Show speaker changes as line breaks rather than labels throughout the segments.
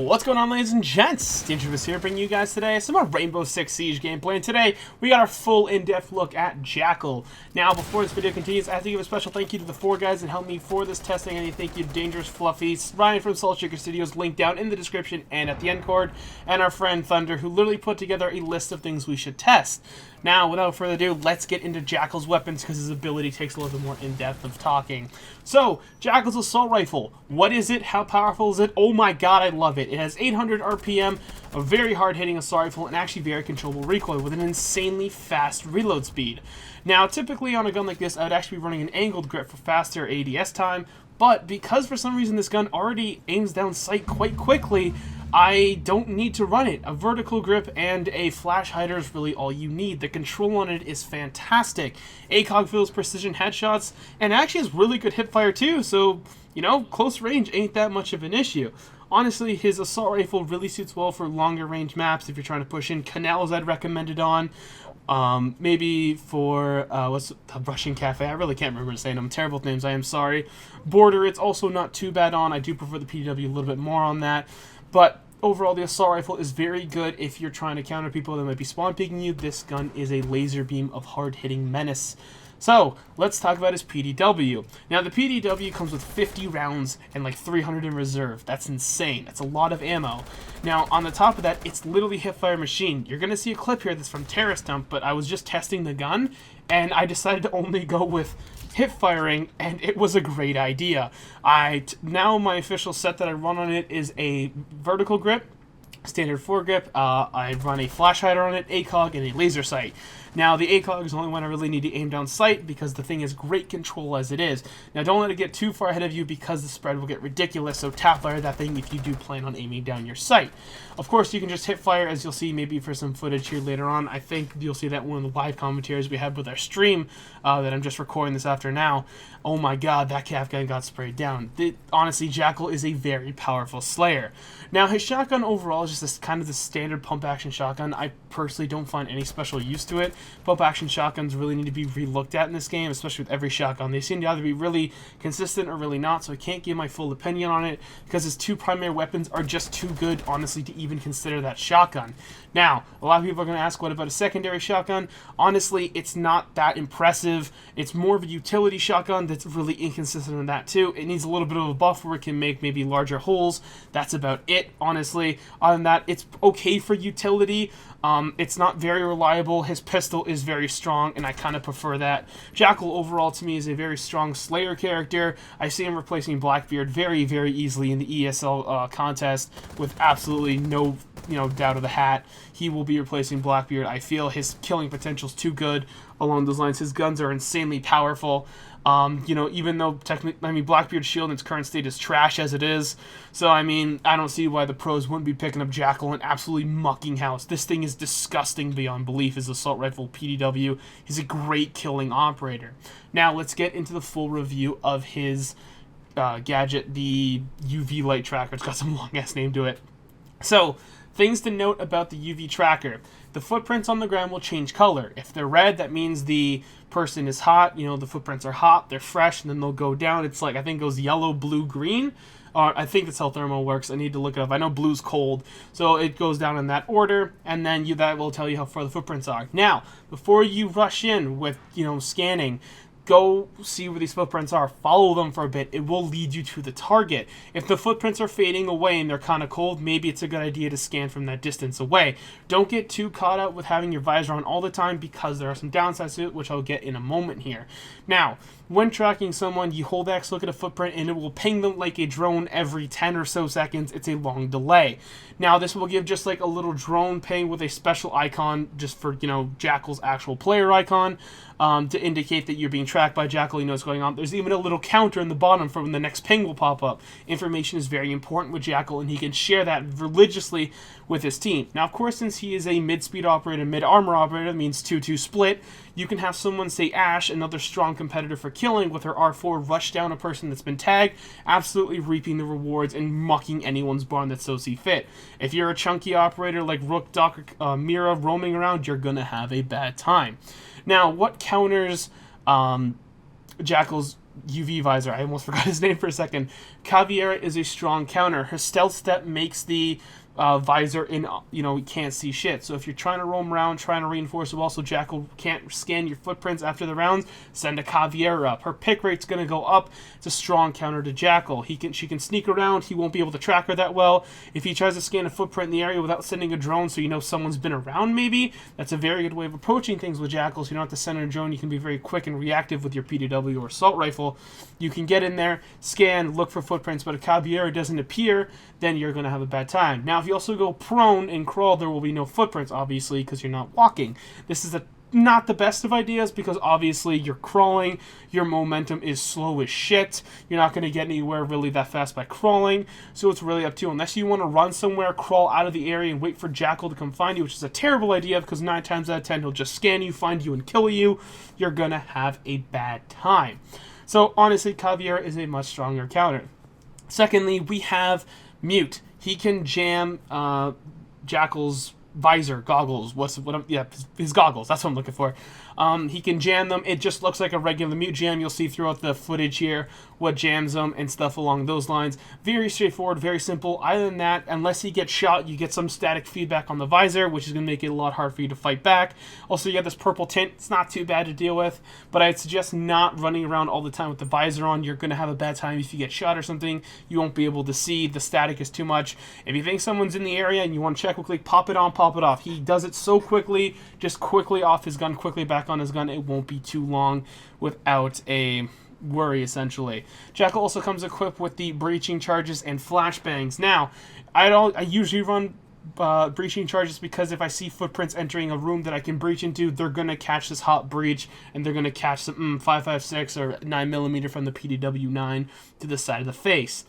What's going on, ladies and gents? Dangerous here, bringing you guys today some more Rainbow Six Siege gameplay, and today we got our full in-depth look at Jackal. Now, before this video continues, I have to give a special thank you to the 4 guys that helped me for this testing, and thank you to Dangerous Fluffy, Ryan from Salt Shaker Studios, linked down in the description and at the end card, and our friend Thunder, who literally put together a list of things we should test. Now, without further ado, let's get into Jackal's weapons, because his ability takes a little bit more in-depth of talking. So, Jackal's assault rifle. What is it? How powerful is it? Oh my god, I love it. It has 800 RPM, a very hard-hitting assault rifle, and actually very controllable recoil with an insanely fast reload speed. Now, typically on a gun like this, I would actually be running an angled grip for faster ADS time, but because for some reason this gun already aims down sight quite quickly, I don't need to run it. A vertical grip and a flash hider is really all you need. The control on it is fantastic. ACOG feels precision headshots, and actually has really good hipfire too, so, you know, close range ain't that much of an issue. Honestly, his assault rifle really suits well for longer range maps if you're trying to push in. Canals I'd recommend it on. Maybe for, what's the Russian Cafe? I really can't remember saying them. Terrible names, I am sorry. Border, it's also not too bad on. I do prefer the PW a little bit more on that. But overall, the assault rifle is very good if you're trying to counter people that might be spawn peeking you. This gun is a laser beam of hard-hitting menace. So, let's talk about his PDW. Now, the PDW comes with 50 rounds and like 300 in reserve. That's insane. That's a lot of ammo. Now, on the top of that, it's literally hipfire machine. You're going to see a clip here that's from Terrorist Dump, but I was just testing the gun, and I decided to only go with hip firing, and it was a great idea. Now my official set that I run on it is a vertical grip, standard foregrip. I run a flash hider on it, ACOG, and a laser sight. Now, the ACOG is only when I really need to aim down sight, because the thing is great control as it is. Now, don't let it get too far ahead of you, because the spread will get ridiculous, so tap fire that thing if you do plan on aiming down your sight. Of course, you can just hit fire, as you'll see maybe for some footage here later on. I think you'll see that one of the live commentaries we had with our stream that I'm just recording this after now. Oh my god, that calf gun got sprayed down. Honestly, Jackal is a very powerful slayer. Now, his shotgun overall is just this kind of the standard pump-action shotgun. I personally don't find any special use to it. Pump-action shotguns really need to be re-looked at in this game, especially with every shotgun. They seem to either be really consistent or really not, so I can't give my full opinion on it, because his 2 primary weapons are just too good, honestly, to even consider that shotgun. Now, a lot of people are going to ask, what about a secondary shotgun? Honestly, it's not that impressive. It's more of a utility shotgun that's really inconsistent in that too. It needs a little bit of a buff where it can make maybe larger holes. That's about it, honestly. Other than that, it's okay for utility. It's not very reliable. His pistol is very strong, and I kind of prefer that. Jackal overall to me is a very strong Slayer character. I see him replacing Blackbeard very, very easily in the ESL contest with absolutely no doubt of the hat. He will be replacing Blackbeard. I feel his killing potential is too good along those lines. His guns are insanely powerful. Even though technically, Blackbeard's shield in its current state is trash as it is. So, I don't see why the pros wouldn't be picking up Jackal and absolutely mucking house. This thing is disgusting beyond belief, his assault rifle PDW. He's a great killing operator. Now, let's get into the full review of his gadget, the UV light tracker. It's got some long-ass name to it. So, things to note about the UV tracker. The footprints on the ground will change color. If they're red, that means the person is hot. The footprints are hot, they're fresh, and then they'll go down. It's like, I think it goes yellow, blue, green. I think that's how thermal works. I need to look it up. I know blue's cold, so it goes down in that order, and then that will tell you how far the footprints are. Now, before you rush in with, scanning, go see where these footprints are. Follow them for a bit. It will lead you to the target. If the footprints are fading away and they're kind of cold, maybe it's a good idea to scan from that distance away. Don't get too caught up with having your visor on all the time, because there are some downsides to it, which I'll get in a moment here. Now, when tracking someone, you hold X, look at a footprint, and it will ping them like a drone every 10 or so seconds. It's a long delay. Now, this will give just like a little drone ping with a special icon just for, Jackal's actual player icon to indicate that you're being tracked by Jackal. You know what's going on. There's even a little counter in the bottom for when the next ping will pop up. Information is very important with Jackal, and he can share that religiously with his team. Now, of course, since he is a mid-speed operator, mid-armor operator, that means 2-2 split, you can have someone, say Ash, another strong competitor for killing, with her R4 rush down a person that's been tagged, absolutely reaping the rewards and mucking anyone's barn that so see fit. If you're a chunky operator like Rook, Doc, Mira roaming around, you're gonna have a bad time. Now, what counters Jackal's UV visor. I almost forgot his name for a second. Caveira is a strong counter. Her stealth step makes the visor you can't see shit. So if you're trying to roam around, trying to reinforce the wall so Jackal can't scan your footprints after the rounds, send a Caveira up. Her pick rate's going to go up. It's a strong counter to Jackal. She can sneak around. He won't be able to track her that well. If he tries to scan a footprint in the area without sending a drone so you know someone's been around maybe, that's a very good way of approaching things with Jackal. So you don't have to send a drone. You can be very quick and reactive with your PDW or assault rifle. You can get in there, scan, look for footprints, but if Caveira doesn't appear, then you're going to have a bad time. Now, if you also go prone and crawl, there will be no footprints, obviously, because you're not walking. This is not the best of ideas, because obviously you're crawling, your momentum is slow as shit. You're not going to get anywhere really that fast by crawling, so it's really up to you. Unless you want to run somewhere, crawl out of the area, and wait for Jackal to come find you, which is a terrible idea, because 9 times out of 10 he'll just scan you, find you, and kill you. You're going to have a bad time. So, honestly, Caveira is a much stronger counter. Secondly, we have Mute. He can jam Jackal's visor, goggles. His goggles. That's what I'm looking for. He can jam them. It just looks like a regular Mute jam. You'll see throughout the footage here what jams them and stuff along those lines. Very straightforward, very simple. Other than that, unless he gets shot, you get some static feedback on the visor, which is going to make it a lot hard for you to fight back. Also, you have this purple tint. It's not too bad to deal with, but I'd suggest not running around all the time with the visor on. You're going to have a bad time if you get shot or something. You won't be able to see. The static is too much. If you think someone's in the area and you want to check quickly, pop it on, pop it off. He does it so quickly, just quickly off his gun, quickly back on his gun. It won't be too long without a worry, essentially. Jackal also comes equipped with the breaching charges and flashbangs. Now, I usually run breaching charges because if I see footprints entering a room that I can breach into, they're going to catch this hot breach, and they're going to catch some 5.56 or 9mm from the PDW-9 to the side of the face.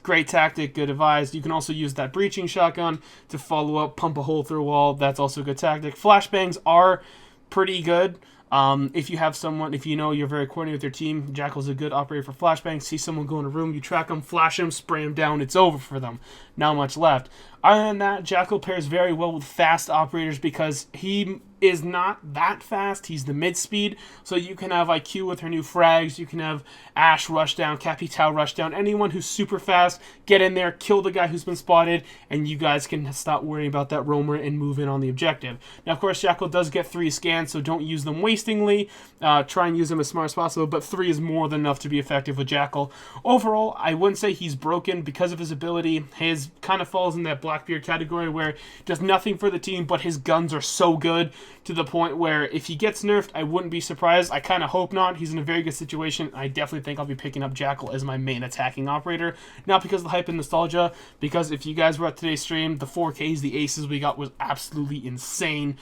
Great tactic, good advice. You can also use that breaching shotgun to follow up, pump a hole through a wall. That's also a good tactic. Flashbangs are pretty good. If you have someone, if you know you're very coordinated with your team, Jackal's a good operator for flashbangs. See someone go in a room, you track them, flash them, spray them down, it's over for them. Not much left. Other than that, Jackal pairs very well with fast operators because he is not that fast. He's the mid-speed, so you can have IQ with her new frags. You can have Ash rush down, Capitao rush down. Anyone who's super fast, get in there, kill the guy who's been spotted, and you guys can stop worrying about that roamer and move in on the objective. Now, of course, Jackal does get 3 scans, so don't use them wastingly. Try and use them as smart as possible, but 3 is more than enough to be effective with Jackal. Overall, I wouldn't say he's broken because of his ability. His kind of falls in that Blackbeard category where he does nothing for the team, but his guns are so good to the point where if he gets nerfed, I wouldn't be surprised. I kind of hope not. He's in a very good situation. I definitely think I'll be picking up Jackal as my main attacking operator. Not because of the hype and nostalgia, because if you guys were at today's stream, the 4Ks, the aces we got was absolutely insane.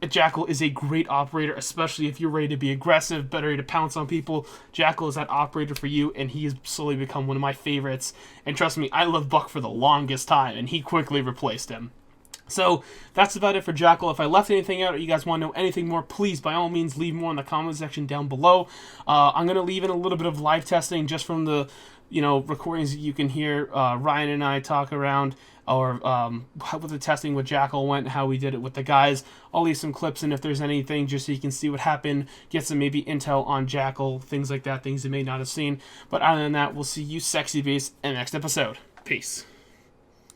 Jackal is a great operator, especially if you're ready to be aggressive, better to pounce on people. Jackal is that operator for you, and he has slowly become one of my favorites. And trust me, I loved Buck for the longest time, and he quickly replaced him. So that's about it for Jackal. If I left anything out or you guys want to know anything more, please, by all means, leave more in the comment section down below. I'm going to leave in a little bit of live testing just from the recordings that you can hear Ryan and I talk around, or how the testing with Jackal went, how we did it with the guys. I'll leave some clips in if there's anything, just so you can see what happened, get some maybe intel on Jackal, things like that, things you may not have seen. But other than that, we'll see you sexy beasts in the next episode. Peace.